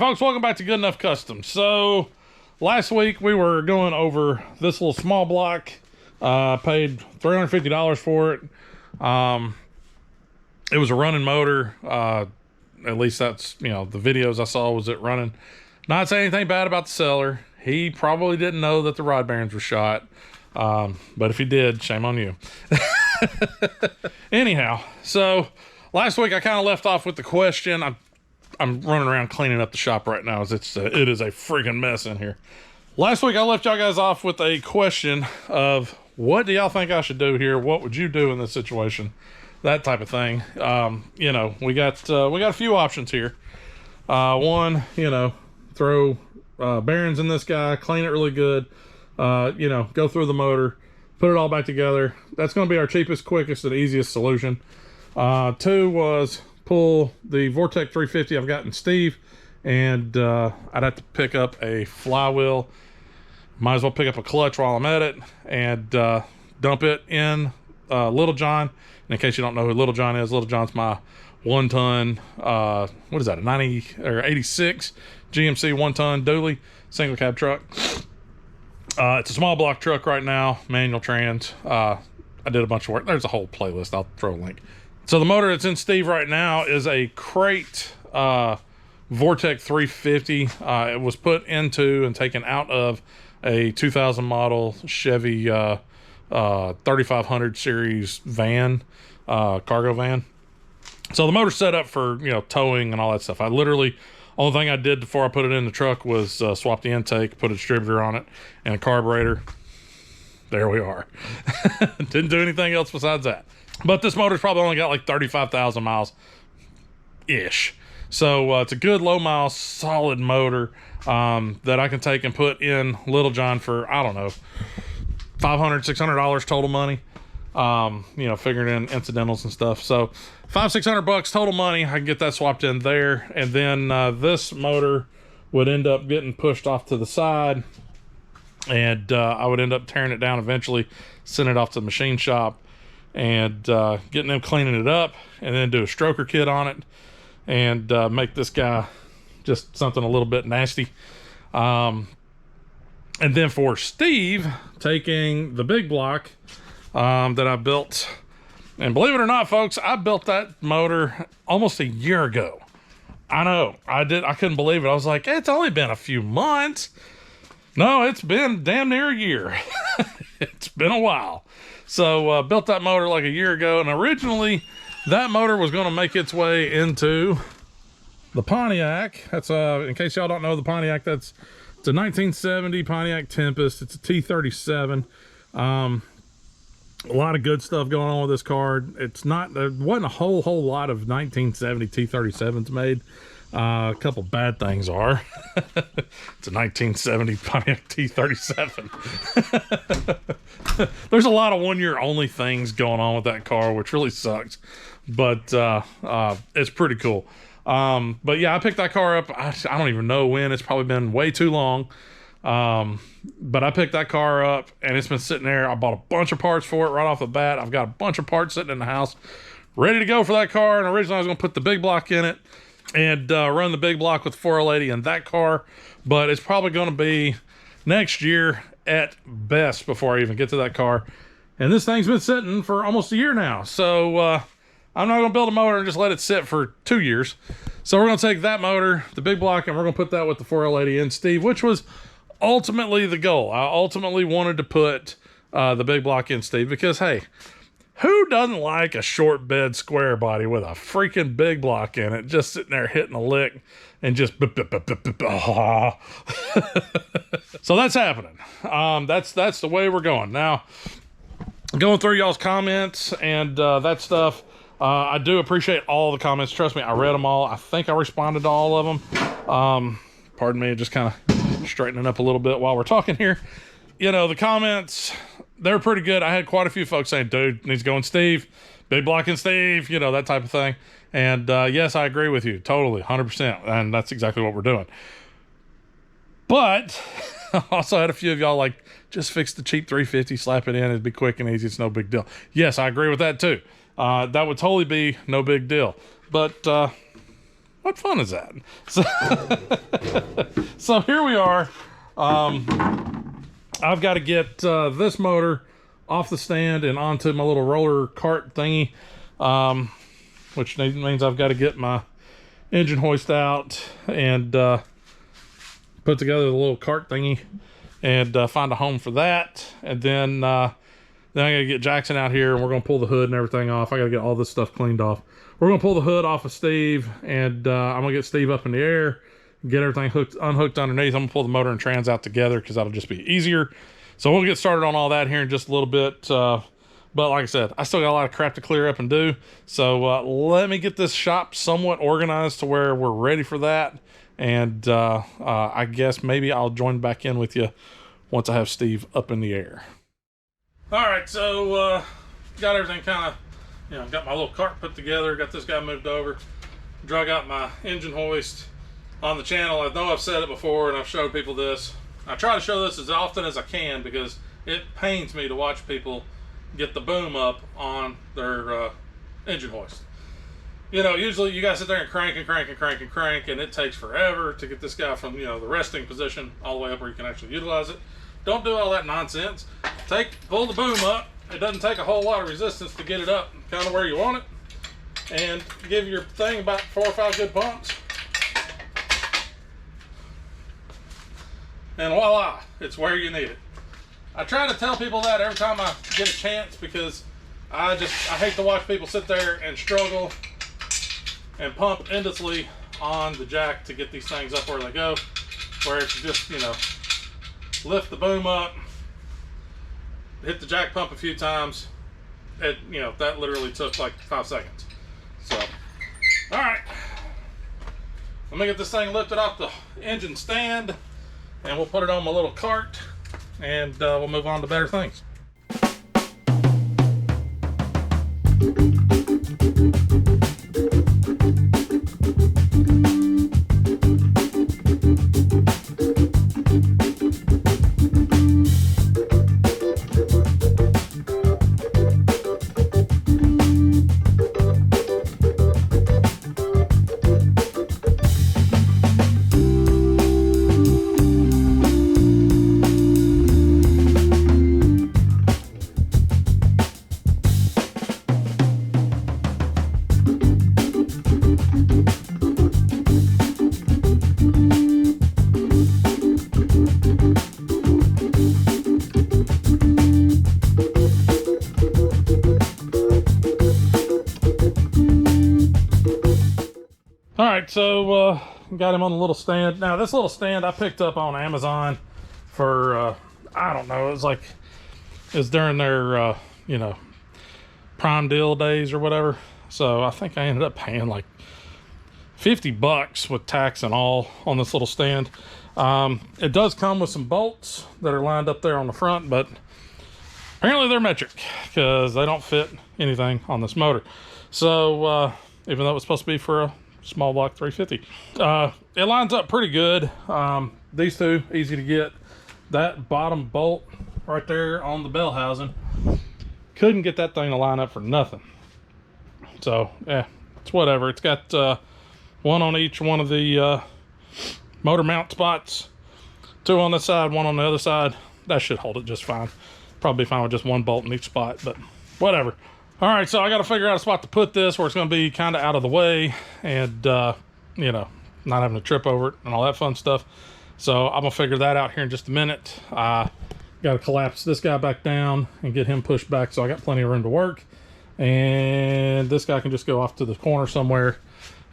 folks, welcome back to Good Enough Customs. So last week we were going over this little small block. Paid $350 for it. It was a running motor. At least that's, you know, the videos I saw was it running. Not saying anything bad about the seller. He probably didn't know that the rod bearings were shot. But if he did, shame on you. Anyhow, so last week I kind of left off with the question. I'm running around cleaning up the shop right now as it is a freaking mess in here. Last week I left y'all guys off with a question of what do y'all think I should do here? What would you do in this situation? That type of thing. You know, we got a few options here. One, you know, throw bearings in this guy, clean it really good. You know, go through the motor, put it all back together. That's going to be our cheapest, quickest, and easiest solution. Two was pull the Vortec 350 I've got in Steve, and I'd have to pick up a flywheel. Might as well pick up a clutch while I'm at it and dump it in Little John. And in case you don't know who Little John is, Little John's my 1-ton, what is that, a 90 or 86 GMC 1-ton dually single cab truck. It's a small block truck right now, manual trans. I did a bunch of work. There's a whole playlist. I'll throw a link. So the motor that's in Steve right now is a crate Vortec 350. It was put into and taken out of a 2000 model Chevy 3500 series van, cargo van. So the motor's set up for, you know, towing and all that stuff. Only thing I did before I put it in the truck was swap the intake, put a distributor on it, and a carburetor. There we are. Didn't do anything else besides that. But this motor's probably only got like 35,000 miles ish. So it's a good low mile, solid motor that I can take and put in Little John for, I don't know, $500, $600 total money. You know, figuring in incidentals and stuff. So $500-600 total money. I can get that swapped in there. And then this motor would end up getting pushed off to the side, and I would end up tearing it down eventually, send it off to the machine shop, and getting them cleaning it up, and then do a stroker kit on it, and make this guy just something a little bit nasty. And then for Steve, taking the big block that I built, and believe it or not, folks, I built that motor almost a year ago. I know, I couldn't believe it. I was like, it's only been a few months. No, it's been damn near a year. It's been a while. So built that motor like a year ago, and originally that motor was going to make its way into the Pontiac. That's in case y'all don't know, the Pontiac, it's a 1970 Pontiac Tempest. It's a T37. A lot of good stuff going on with this car. There wasn't a whole lot of 1970 T37s made. A couple bad things are. It's a 1970 Pontiac T37. There's a lot of one-year only things going on with that car, which really sucks. But it's pretty cool. But yeah, I picked that car up. I don't even know when. It's probably been way too long. But I picked that car up, and it's been sitting there. I bought a bunch of parts for it right off the bat. I've got a bunch of parts sitting in the house ready to go for that car. And originally I was going to put the big block in it and run the big block with 480 in that car, but it's probably going to be next year at best before I even get to that car. And this thing's been sitting for almost a year now, so I'm not going to build a motor and just let it sit for 2 years. So we're going to take that motor, the big block, and we're going to put that with the 480 in Steve, which was ultimately the goal. I ultimately wanted to put the big block in Steve because, hey, who doesn't like a short bed square body with a freaking big block in it, just sitting there hitting a lick and just so that's happening. That's the way we're going. Now, going through y'all's comments and that stuff, I do appreciate all the comments. Trust me, I read them all. I think I responded to all of them. Pardon me, just kind of straightening up a little bit while we're talking here. You know, the comments, they're pretty good. I had quite a few folks saying, dude, needs going Steve, big block in Steve, you know, that type of thing. And yes, I agree with you totally, 100%. And that's exactly what we're doing. But I also had a few of y'all like, just fix the cheap 350, slap it in, it'd be quick and easy, it's no big deal. Yes, I agree with that too. That would totally be no big deal. But What fun is that? So, so here we are. I've got to get this motor off the stand and onto my little roller cart thingy, which means I've got to get my engine hoist out and put together the little cart thingy and find a home for that. And then I gotta get Jackson out here and we're gonna pull the hood and everything off. I gotta get all this stuff cleaned off. We're gonna pull the hood off of Steve, and I'm gonna get Steve up in the air, get everything unhooked underneath. I'm gonna pull the motor and trans out together because that'll just be easier. So we'll get started on all that here in just a little bit. But like I said, I still got a lot of crap to clear up and do. So let me get this shop somewhat organized to where we're ready for that. And I guess maybe I'll join back in with you once I have Steve up in the air. All right, so got everything kind of, got my little cart put together, got this guy moved over, drug out my engine hoist. On the channel, I know I've said it before and I've showed people this. I try to show this as often as I can because it pains me to watch people get the boom up on their engine hoist. Usually you guys sit there and crank and crank and crank and crank, and it takes forever to get this guy from, the resting position all the way up where you can actually utilize it. Don't do all that nonsense. Pull the boom up. It doesn't take a whole lot of resistance to get it up kind of where you want it. And give your thing about 4 or 5 good pumps. And voila, it's where you need it. I try to tell people that every time I get a chance because I hate to watch people sit there and struggle and pump endlessly on the jack to get these things up where they go, where it's just, lift the boom up, hit the jack pump a few times. That literally took like 5 seconds. So, all right, let me get this thing lifted off the engine stand and we'll put it on my little cart and we'll move on to better things. All right, so got him on the little stand. Now this little stand I picked up on Amazon for I don't know, it was during their Prime deal days or whatever. So I think I ended up paying like $50 with tax and all on this little stand. It does come with some bolts that are lined up there on the front, but apparently they're metric because they don't fit anything on this motor. So even though it's supposed to be for a small block 350, it lines up pretty good. These two easy to get. That bottom bolt right there on the bell housing, couldn't get that thing to line up for nothing. So yeah, it's whatever. It's got one on each one of the motor mount spots, 2 on this side, 1 on the other side. That should hold it just fine. Probably fine with just 1 bolt in each spot, but whatever. All right, so I got to figure out a spot to put this where it's going to be kind of out of the way and, not having to trip over it and all that fun stuff. So I'm going to figure that out here in just a minute. Got to collapse this guy back down and get him pushed back so I got plenty of room to work. And this guy can just go off to the corner somewhere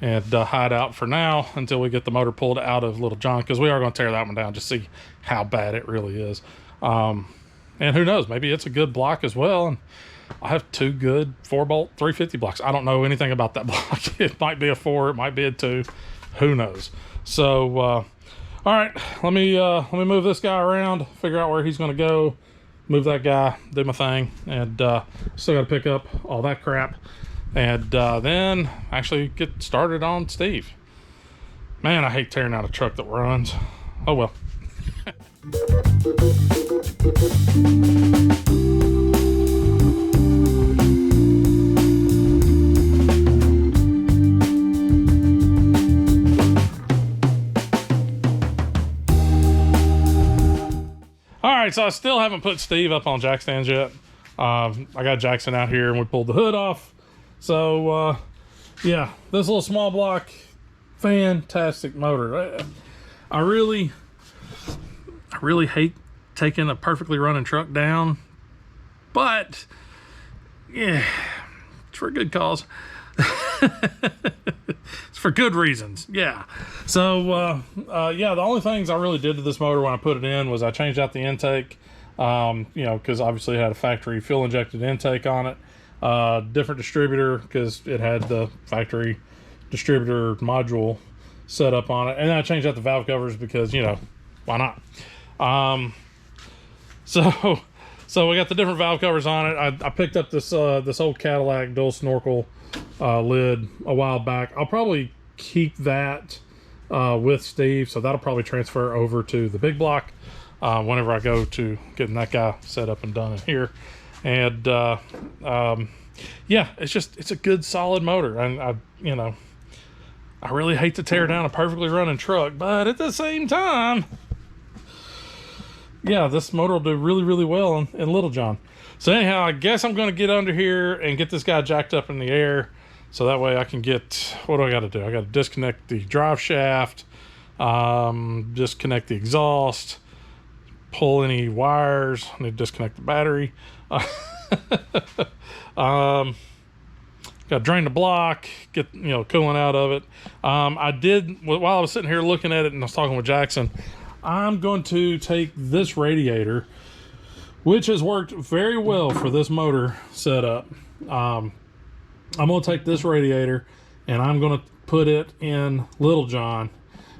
and hide out for now until we get the motor pulled out of Little John, because we are going to tear that one down, just see how bad it really is. And who knows, maybe it's a good block as well. And I have 2 good 4-bolt 350 blocks. I don't know anything about that block. It might be a 4, it might be a 2, who knows. So all right, let me move this guy around, figure out where he's going to go, move that guy, do my thing, and still got to pick up all that crap and then actually get started on Steve. Man, I hate tearing out a truck that runs. Oh well. right, so I still haven't put Steve up on jack stands yet. I got Jackson out here and we pulled the hood off. So yeah, this little small block, fantastic motor. I really hate taking a perfectly running truck down, but yeah, it's for a good cause. It's for good reasons. Yeah. So yeah, the only things I really did to this motor when I put it in was I changed out the intake, you know, because obviously it had a factory fuel injected intake on it, different distributor because it had the factory distributor module set up on it, and then I changed out the valve covers because, you know, why not? So we got the different valve covers on it. I picked up this this old Cadillac dual snorkel lid a while back. I'll probably keep that with Steve, so that'll probably transfer over to the big block whenever I go to getting that guy set up and done in here. And yeah, it's a good solid motor, and I you know, I really hate to tear down a perfectly running truck, but at the same time, yeah, this motor will do really, really well in Little John. So anyhow, I guess I'm going to get under here and get this guy jacked up in the air, so that way I can get, what do I got to do? I got to disconnect the drive shaft, disconnect the exhaust, pull any wires. I need to disconnect the battery. Got to drain the block, get, you know, coolant out of it. I did, while I was sitting here looking at it and I was talking with Jackson, I'm going to take this radiator, which has worked very well for this motor setup. I'm going to take this radiator and I'm going to put it in Little John.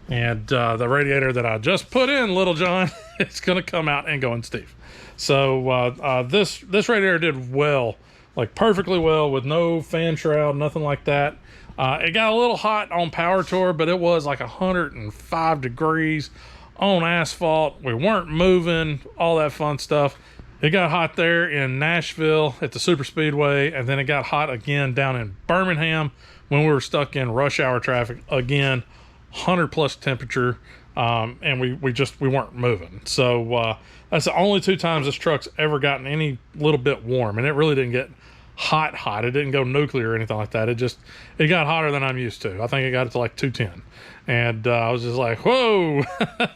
And the radiator that I just put in Little John, it's going to come out and go in Steve. So this radiator did well, like perfectly well, with no fan shroud, nothing like that. It got a little hot on power tour, but it was like 105 degrees on asphalt. We weren't moving, all that fun stuff. It got hot there in Nashville at the super speedway, and then it got hot again down in Birmingham when we were stuck in rush hour traffic again, 100 plus temperature, and we weren't moving. So that's the only two times this truck's ever gotten any little bit warm, and it really didn't get hot. It didn't go nuclear or anything like that. It got hotter than I'm used to. I think it got it to like 210, and I was just like, whoa,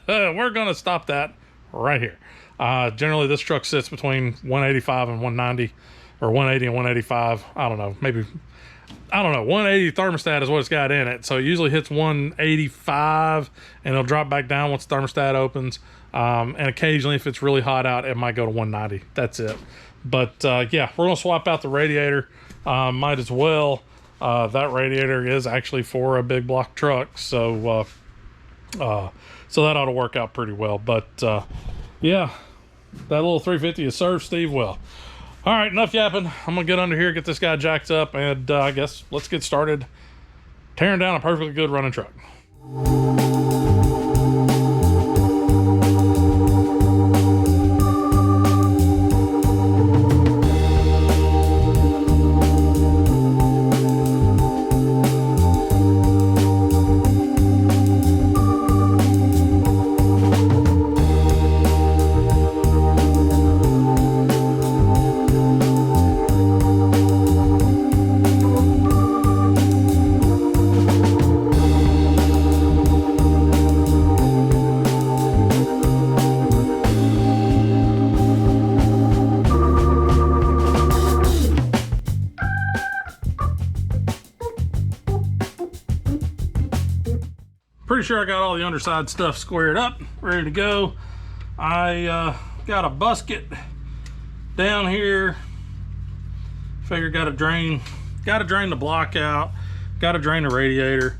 we're gonna stop that right here. Generally this truck sits between 185 and 190, or 180 and 185. I don't know, 180 thermostat is what it's got in it, so it usually hits 185 and it'll drop back down once the thermostat opens, and occasionally if it's really hot out it might go to 190. That's it. But yeah, we're gonna swap out the radiator. Might as well. That radiator is actually for a big block truck, so so that ought to work out pretty well. But yeah, that little 350 has served Steve well. All right, enough yapping. I'm gonna get under here, get this guy jacked up, and I guess let's get started tearing down a perfectly good running truck. Pretty sure I got all the underside stuff squared up, ready to go. I got a busket down here. Figure gotta drain the block out, gotta drain the radiator.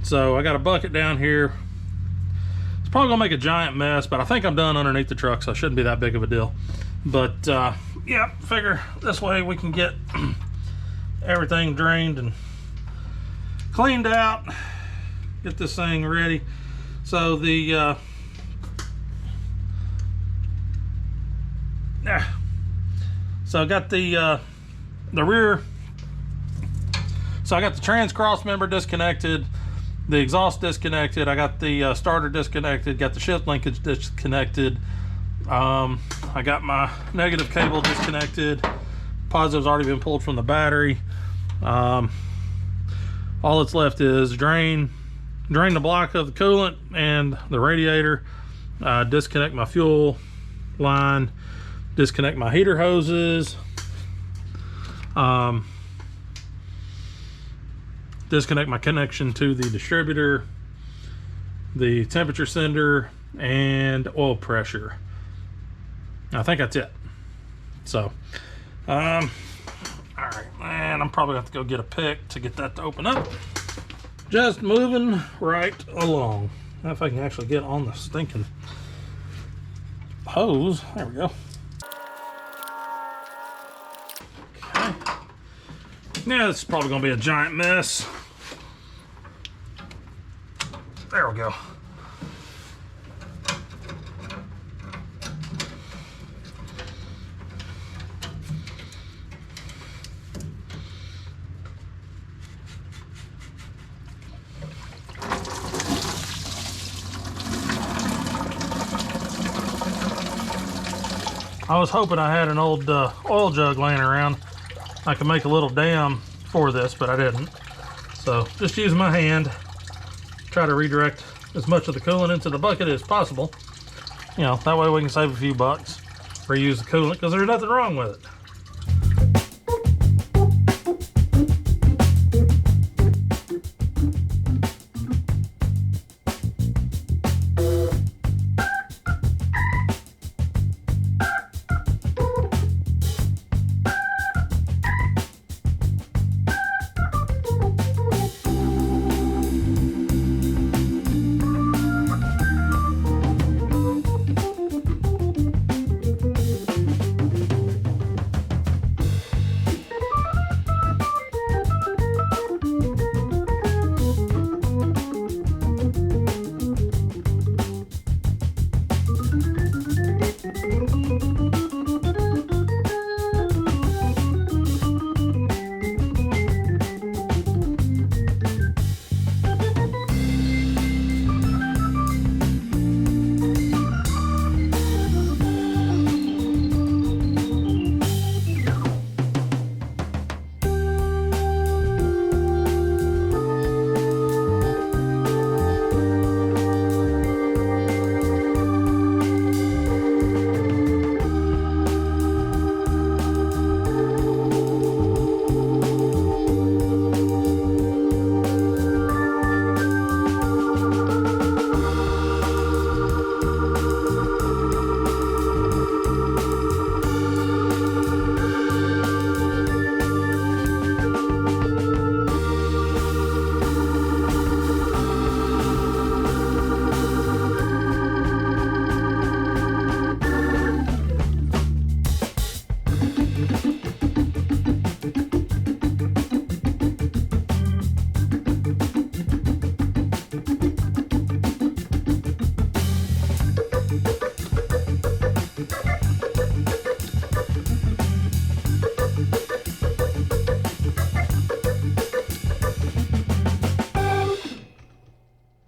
So I got a bucket down here. It's probably gonna make a giant mess, but I think I'm done underneath the truck, so it shouldn't be that big of a deal. But yeah, figure this way we can get everything drained and cleaned out. Get this thing ready. So the so I got the rear, so I got the trans cross member disconnected, the exhaust disconnected, I got the starter disconnected, got the shift linkage disconnected, I got my negative cable disconnected. Positive's already been pulled from the battery. All that's left is drain the block of the coolant and the radiator, disconnect my fuel line, disconnect my heater hoses, disconnect my connection to the distributor, the temperature sender, and oil pressure. I think that's it. So, all right, and I'm probably gonna have to go get a pick to get that to open up. Just moving right along. Now if I can actually get on the stinking hose. There we go. Okay. Yeah, this is probably gonna be a giant mess. There we go. I was hoping I had an old oil jug laying around. I could make a little dam for this, but I didn't. So just use my hand, try to redirect as much of the coolant into the bucket as possible. You know, that way we can save a few bucks, reuse the coolant, because there's nothing wrong with it.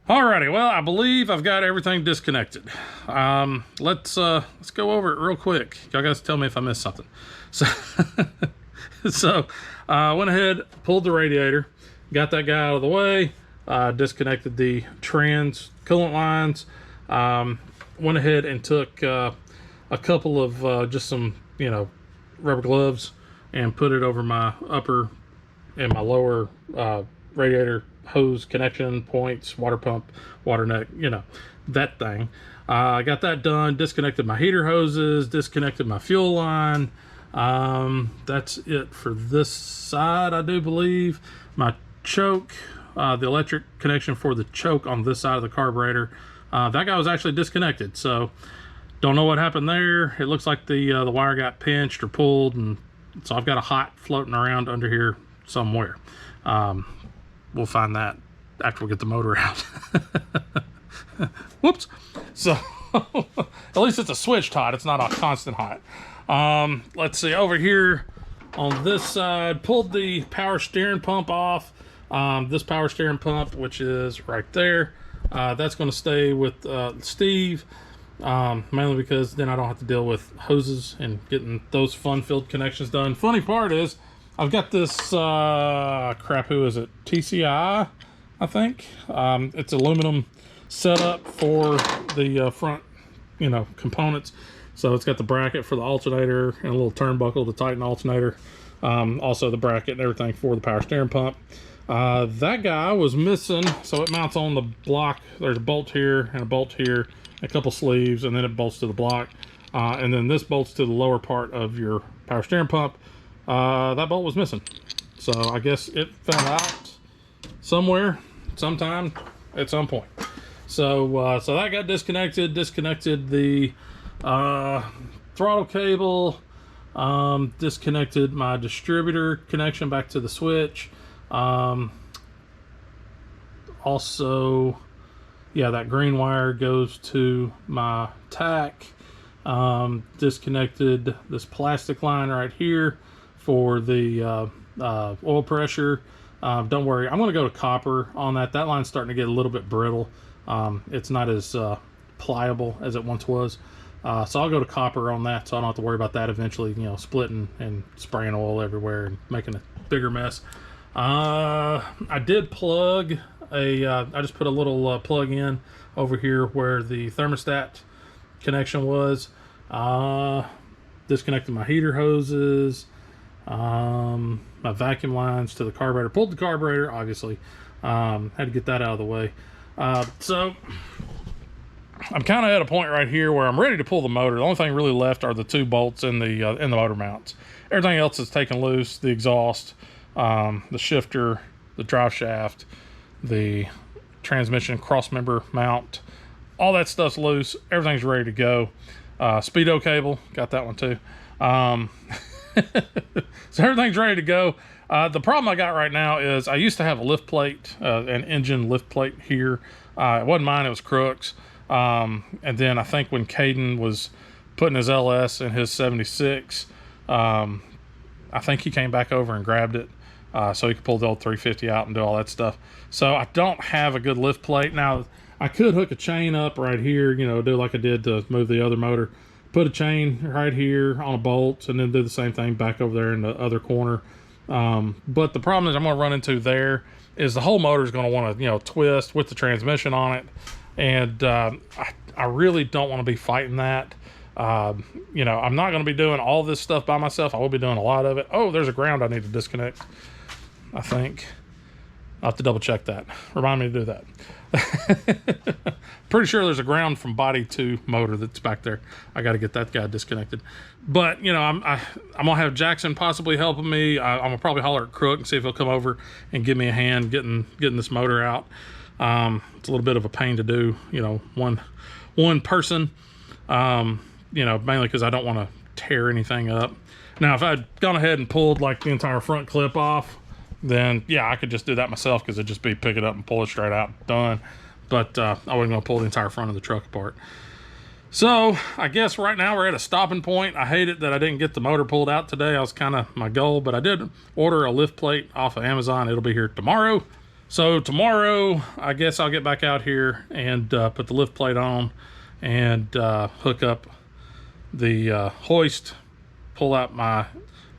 Alrighty, well, I believe I've got everything disconnected. Let's go over it real quick. Y'all guys tell me if I missed something. So, went ahead, pulled the radiator, got that guy out of the way, disconnected the trans coolant lines, went ahead and took a couple of just some, rubber gloves and put it over my upper and my lower radiator hose connection points, water pump, water neck, that thing. I got that done, disconnected my heater hoses, disconnected my fuel line. That's it for this side, I do believe. My choke, the electric connection for the choke on this side of the carburetor, that guy was actually disconnected, so don't know what happened there. It looks like the wire got pinched or pulled, and so I've got a hot floating around under here somewhere. We'll find that after we get the motor out. Whoops. So at least it's a switched hot. It's not a constant hot. Let's see, over here on this side, pulled the power steering pump off. This power steering pump, which is right there, that's going to stay with Steve. mainly because then I don't have to deal with hoses and getting those fun-filled connections done. Funny part is I've got this crap, who is it, TCI, I think. It's aluminum setup for the front, you know, components. So it's got the bracket for the alternator and a little turnbuckle to tighten the alternator. Also the bracket and everything for the power steering pump. That guy was missing, so it mounts on the block. There's a bolt here and a bolt here, a couple sleeves, and then it bolts to the block. And then this bolts to the lower part of your power steering pump. That bolt was missing. So I guess it fell out somewhere, sometime, at some point. So so that got disconnected the throttle cable, disconnected my distributor connection back to the switch. Also, yeah, that green wire goes to my tack. Disconnected this plastic line right here for the oil pressure. Don't worry, I'm going to go to copper on that. That line's starting to get a little bit brittle. It's not as pliable as it once was. So I'll go to copper on that, so I don't have to worry about that eventually, you know, splitting and spraying oil everywhere and making a bigger mess. I did plug I just put a little plug in over here where the thermostat connection was. Disconnected my heater hoses, my vacuum lines to the carburetor. Pulled the carburetor, obviously. Had to get that out of the way. So I'm kind of at a point right here where I'm ready to pull the motor. The only thing really left are the two bolts in the motor mounts. Everything else is taken loose: the exhaust, the shifter, the drive shaft, the transmission cross member mount. All that stuff's loose. Everything's ready to go. Speedo cable, got that one too. So everything's ready to go. The problem I got right now is I used to have a lift plate, an engine lift plate here. It wasn't mine, it was Crook's. And then I think when Caden was putting his LS in his 76, I think he came back over and grabbed it, so he could pull the old 350 out and do all that stuff. So I don't have a good lift plate. Now, I could hook a chain up right here, you know, do like I did to move the other motor. Put a chain right here on a bolt and then do the same thing back over there in the other corner. But the problem is I'm going to run into there is the whole motor is going to want to, you know, twist with the transmission on it. And I really don't want to be fighting that. You know, I'm not going to be doing all this stuff by myself. I will be doing a lot of it. Oh, there's a ground I need to disconnect, I think. I'll have to double check that. Remind me to do that. Pretty sure there's a ground from body to motor that's back there. I got to get that guy disconnected. But, you know, I'm going to have Jackson possibly helping me. I'm going to probably holler at Crook and see if he'll come over and give me a hand getting this motor out. It's a little bit of a pain to do, you know, one person, you know, mainly because I don't want to tear anything up. Now, if I'd gone ahead and pulled like the entire front clip off, then yeah, I could just do that myself because it'd just be pick it up and pull it straight out, done. But I wasn't going to pull the entire front of the truck apart. So I guess right now we're at a stopping point. I hate it that I didn't get the motor pulled out today. That was kind of my goal, but I did order a lift plate off of Amazon. It'll be here tomorrow. So tomorrow, I guess I'll get back out here and put the lift plate on and hook up the hoist, pull out my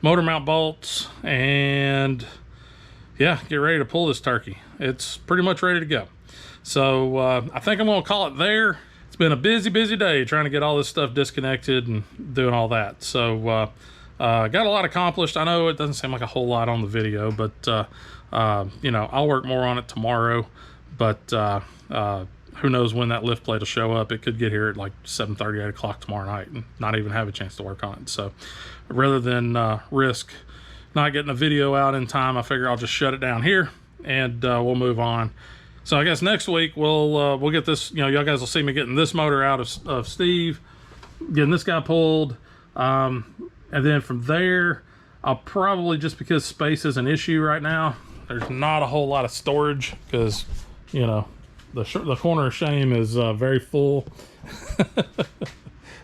motor mount bolts, and yeah, get ready to pull this turkey. It's pretty much ready to go. So I think I'm going to call it there. It's been a busy day trying to get all this stuff disconnected and doing all that. So got a lot accomplished. I know it doesn't seem like a whole lot on the video, but you know, I'll work more on it tomorrow. But who knows when that lift plate will show up. It could get here at like 7:30, 8 o'clock tomorrow night and not even have a chance to work on it. So rather than risk not getting a video out in time, I figure I'll just shut it down here and we'll move on. So I guess next week we'll get this, you know, y'all guys will see me getting this motor out of Steve, getting this guy pulled, and then from there I'll probably, just because space is an issue right now, there's not a whole lot of storage because, you know, the corner of shame is very full.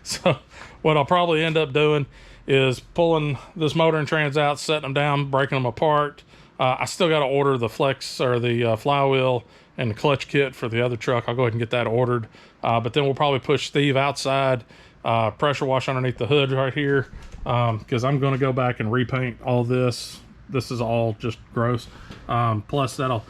So what I'll probably end up doing is pulling this motor and trans out, setting them down, breaking them apart. I still got to order the flex or the flywheel and the clutch kit for the other truck. I'll go ahead and get that ordered. But then we'll probably push Steve outside, pressure wash underneath the hood right here, because I'm going to go back and repaint all this. This is all just gross. Plus that'll,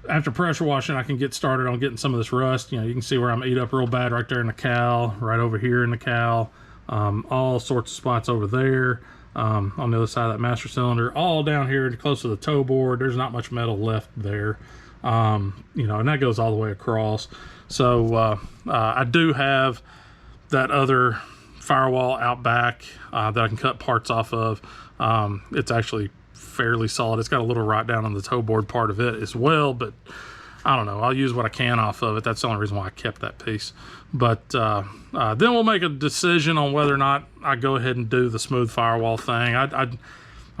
after pressure washing, I can get started on getting some of this rust. You know, you can see where I'm eat up real bad right there in the cowl, right over here in the cowl, all sorts of spots over there, on the other side of that master cylinder, all down here close to the toe board. There's not much metal left there, you know, and that goes all the way across. So I do have that other firewall out back that I can cut parts off of. It's actually fairly solid. It's got a little rot down on the toe board part of it as well, but I don't know, I'll use what I can off of it. That's the only reason why I kept that piece. But then we'll make a decision on whether or not I go ahead and do the smooth firewall thing. I'm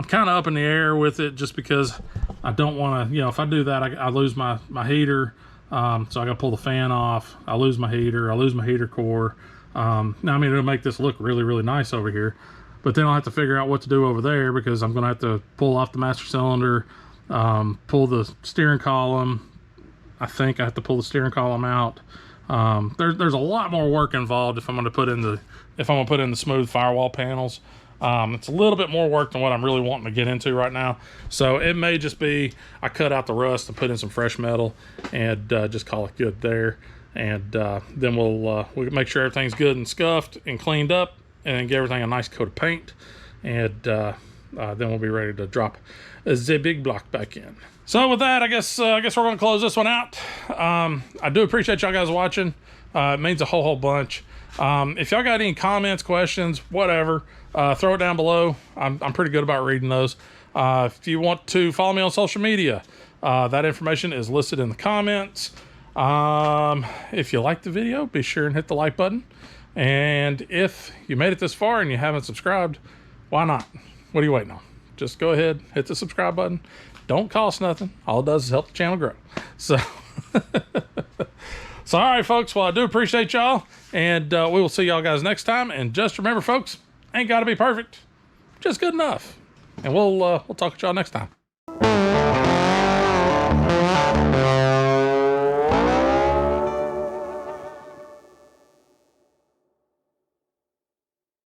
kind of up in the air with it, just because I don't want to, you know, if I do that, I lose my heater, so I gotta pull the fan off. I lose my heater, I lose my heater core. Now, I mean, it'll make this look really, really nice over here, but then I'll have to figure out what to do over there, because I'm going to have to pull off the master cylinder, pull the steering column. I think I have to pull the steering column out. There's a lot more work involved if I'm going to put in the smooth firewall panels. It's a little bit more work than what I'm really wanting to get into right now. So it may just be I cut out the rust and put in some fresh metal and just call it good there. And then we'll make sure everything's good and scuffed and cleaned up, and then get everything a nice coat of paint, and then we'll be ready to drop the big block back in. So with that, I guess we're going to close this one out. I do appreciate y'all guys watching. It means a whole bunch. If y'all got any comments, questions, whatever, throw it down below. I'm pretty good about reading those. If you want to follow me on social media, that information is listed in the comments. If you like the video, be sure and hit the like button. And if you made it this far and you haven't subscribed, why not? What are you waiting on? Just go ahead, hit the subscribe button. Don't cost nothing. All it does is help the channel grow. So, all right, folks. Well, I do appreciate y'all, and we will see y'all guys next time. And just remember, folks, ain't got to be perfect, just good enough. And we'll talk to y'all next time.